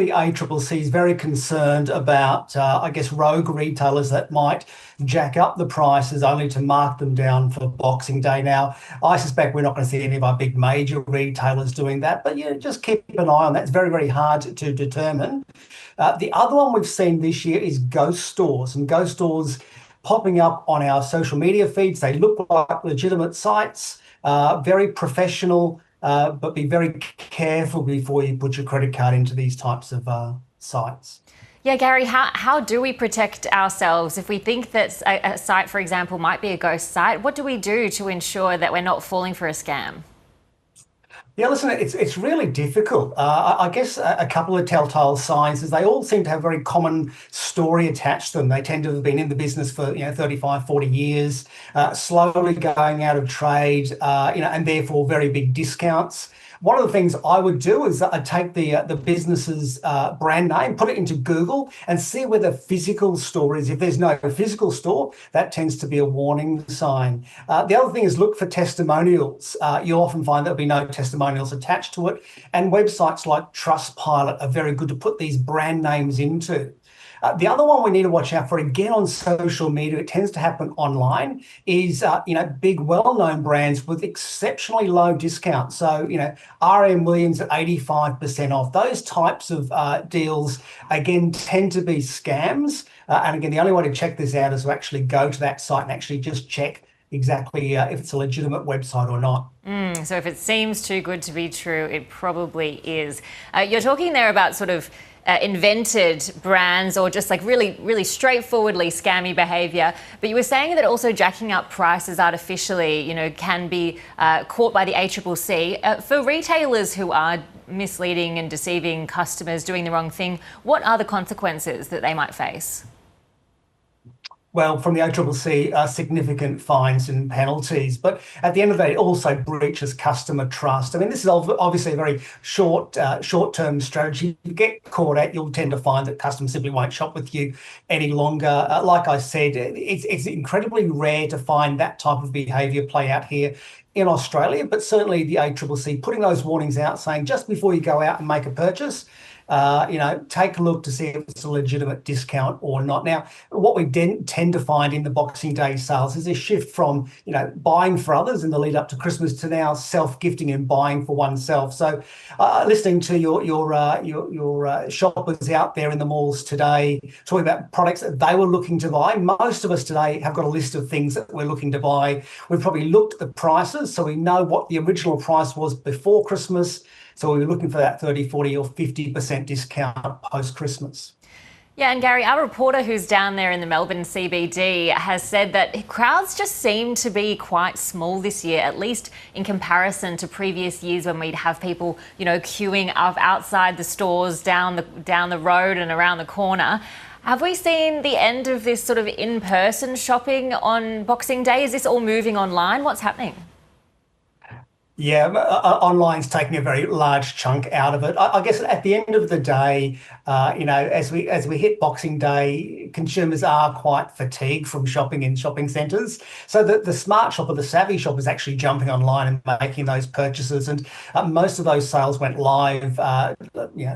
ACCC is very concerned about, I guess, rogue retailers that might jack up the prices only to mark them down for Boxing Day. Now, I suspect we're not going to see any of our big major retailers doing that, but just keep an eye on that. It's very, very hard to determine. The other one we've seen this year is ghost stores, and ghost stores popping up on our social media feeds. They look like legitimate sites, very professional, but be very careful before you put your credit card into these types of sites. Yeah, Gary, how do we protect ourselves if we think that a site, for example, might be a ghost site? What do we do to ensure that we're not falling for a scam? Yeah, listen, it's really difficult. I guess a couple of telltale signs is they all seem to have a very common story attached to them. They tend to have been in the business for 35, 40 years, slowly going out of trade, and therefore very big discounts. One of the things I would do is I'd take the business's brand name, put it into Google, and see where the physical store is. If there's no physical store, that tends to be a warning sign. The other thing is look for testimonials. You'll often find there'll be no testimonials attached to it. And websites like Trustpilot are very good to put these brand names into. The other one we need to watch out for, again on social media, it tends to happen online, is big well-known brands with exceptionally low discounts. So RM Williams at 85% off. Those types of deals again tend to be scams. And again, the only way to check this out is to actually go to that site and actually just check exactly if it's a legitimate website or not. So if it seems too good to be true, it probably is. You're talking there about sort of invented brands or just like really, really straightforwardly scammy behaviour. But you were saying that also jacking up prices artificially, can be caught by the ACCC. For retailers who are misleading and deceiving customers, doing the wrong thing, what are the consequences that they might face? Well, from the ACCC, significant fines and penalties. But at the end of the day, it also breaches customer trust. I mean, this is obviously a very short-term strategy. If you get caught out, you'll tend to find that customers simply won't shop with you any longer. Like I said, it's incredibly rare to find that type of behaviour play out here in Australia, but certainly the ACCC putting those warnings out saying just before you go out and make a purchase, take a look to see if it's a legitimate discount or not. Now, what we tend to find in the Boxing Day sales is a shift from, buying for others in the lead up to Christmas to now self-gifting and buying for oneself. So, listening to your shoppers out there in the malls today, talking about products that they were looking to buy. Most of us today have got a list of things that we're looking to buy. We've probably looked at the prices, so we know what the original price was before Christmas. So we were looking for that 30, 40 or 50% discount post-Christmas. Yeah, and Gary, our reporter who's down there in the Melbourne CBD has said that crowds just seem to be quite small this year, at least in comparison to previous years when we'd have people, queuing up outside the stores, down the road and around the corner. Have we seen the end of this sort of in-person shopping on Boxing Day? Is this all moving online? What's happening? Yeah, online's taking a very large chunk out of it. I guess at the end of the day, as we hit Boxing Day, consumers are quite fatigued from shopping in shopping centres. So the smart shopper, the savvy shopper, is actually jumping online and making those purchases. And most of those sales went live,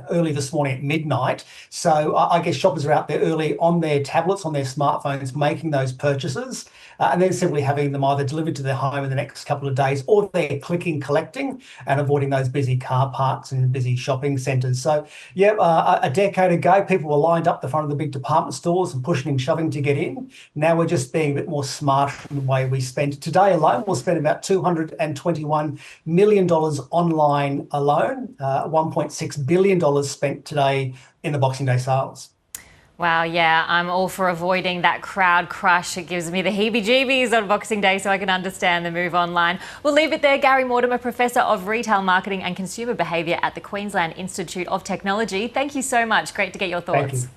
early this morning at midnight. So I guess shoppers are out there early on their tablets, on their smartphones, making those purchases. And then simply having them either delivered to their home in the next couple of days, or they're collecting and avoiding those busy car parks and busy shopping centres. So, a decade ago, people were lined up the front of the big department stores and pushing and shoving to get in. Now we're just being a bit more smart in the way we spend. Today alone, we'll spend about $221 million online alone, $1.6 billion spent today in the Boxing Day sales. Wow, yeah, I'm all for avoiding that crowd crush. It gives me the heebie-jeebies on Boxing Day, so I can understand the move online. We'll leave it there. Gary Mortimer, Professor of Retail Marketing and Consumer Behaviour at the Queensland Institute of Technology. Thank you so much. Great to get your thoughts. Thank you.